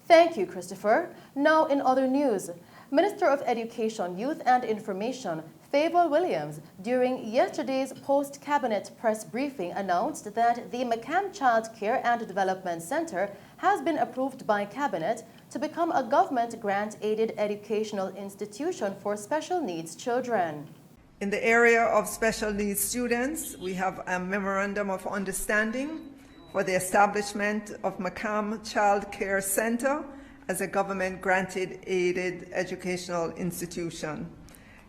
Thank you, Christopher. Now in other news, Minister of Education, Youth and Information, Favour Williams, during yesterday's post-cabinet press briefing announced that the McCam Child Care and Development Centre has been approved by Cabinet to become a government grant-aided educational institution for special needs children. In the area of special needs students, we have a memorandum of understanding for the establishment of McCam Child Care Centre as a government granted aided educational institution.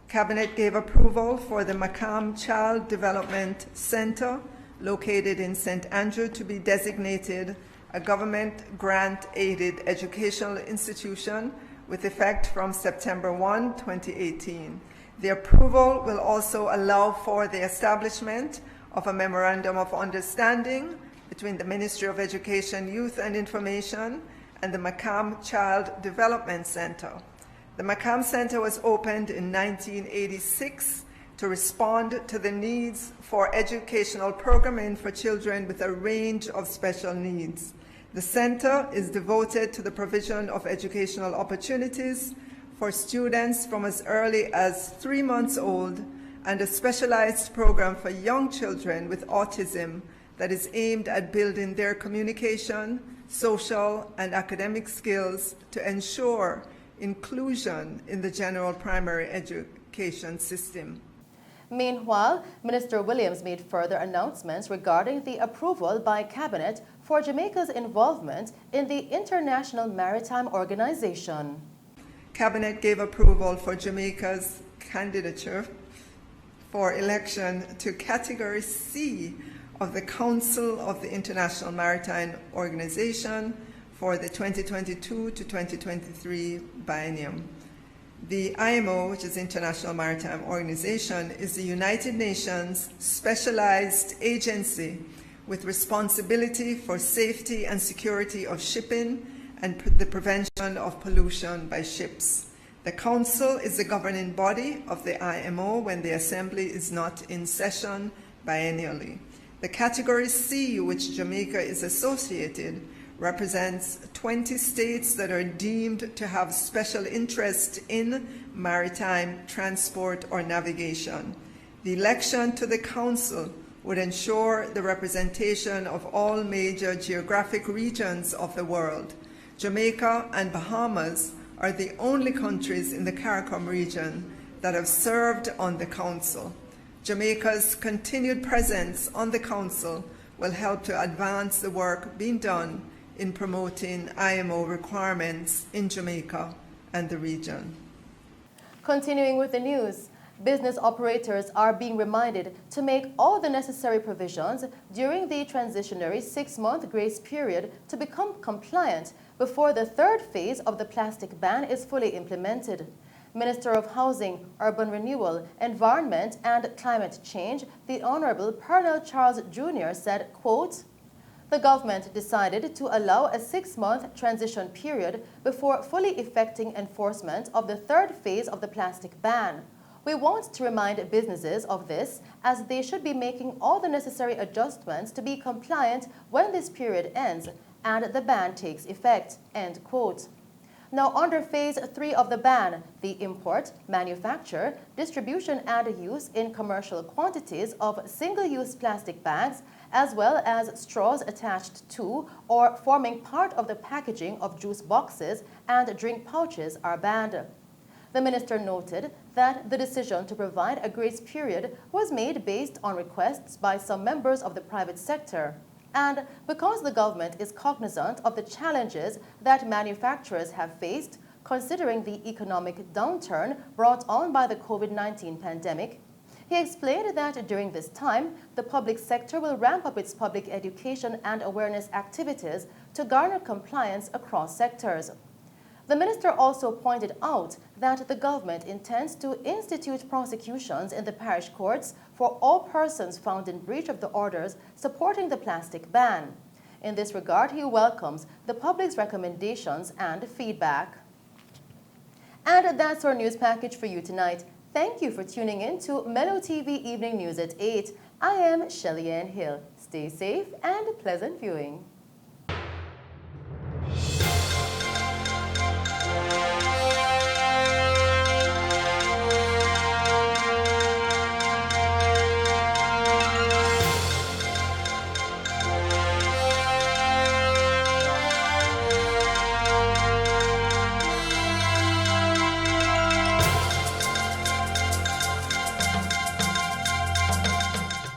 Cabinet gave approval for the McCam Child Development Centre located in St. Andrew to be designated a government grant-aided educational institution with effect from September 1, 2018. The approval will also allow for the establishment of a memorandum of understanding between the Ministry of Education, Youth and Information and the McCam Child Development Centre. The McCam Centre was opened in 1986 to respond to the needs for educational programming for children with a range of special needs. The centre is devoted to the provision of educational opportunities for students from as early as 3 months old and a specialized program for young children with autism that is aimed at building their communication, social, and academic skills to ensure inclusion in the general primary education system. Meanwhile, Minister Williams made further announcements regarding the approval by Cabinet for Jamaica's involvement in the International Maritime Organization. Cabinet gave approval for Jamaica's candidature for election to Category C of the Council of the International Maritime Organization for the 2022 to 2023 biennium. The IMO, which is International Maritime Organization, is the United Nations specialized agency with responsibility for safety and security of shipping and the prevention of pollution by ships. The Council is the governing body of the IMO when the Assembly is not in session biennially. The Category C, which Jamaica is associated, represents 20 states that are deemed to have special interest in maritime transport or navigation. The election to the Council would ensure the representation of all major geographic regions of the world. Jamaica and Bahamas are the only countries in the CARICOM region that have served on the Council. Jamaica's continued presence on the Council will help to advance the work being done in promoting IMO requirements in Jamaica and the region. Continuing with the news, business operators are being reminded to make all the necessary provisions during the transitionary 6-month grace period to become compliant before the third phase of the plastic ban is fully implemented. Minister of Housing, Urban Renewal, Environment and Climate Change, the Honorable Pernell Charles Jr. said, quote, "The government decided to allow a 6-month transition period before fully effecting enforcement of the third phase of the plastic ban. We want to remind businesses of this as they should be making all the necessary adjustments to be compliant when this period ends and the ban takes effect," end quote. Now, under Phase 3 of the ban, the import, manufacture, distribution and use in commercial quantities of single-use plastic bags, as well as straws attached to or forming part of the packaging of juice boxes and drink pouches are banned. The minister noted that the decision to provide a grace period was made based on requests by some members of the private sector, and because the government is cognizant of the challenges that manufacturers have faced, considering the economic downturn brought on by the COVID-19 pandemic. He explained that during this time, the public sector will ramp up its public education and awareness activities to garner compliance across sectors. The minister also pointed out that the government intends to institute prosecutions in the parish courts for all persons found in breach of the orders supporting the plastic ban. In this regard, he welcomes the public's recommendations and feedback. And that's our news package for you tonight. Thank you for tuning in to Mello TV Evening News at 8. I am Shelly Ann Hill. Stay safe and pleasant viewing.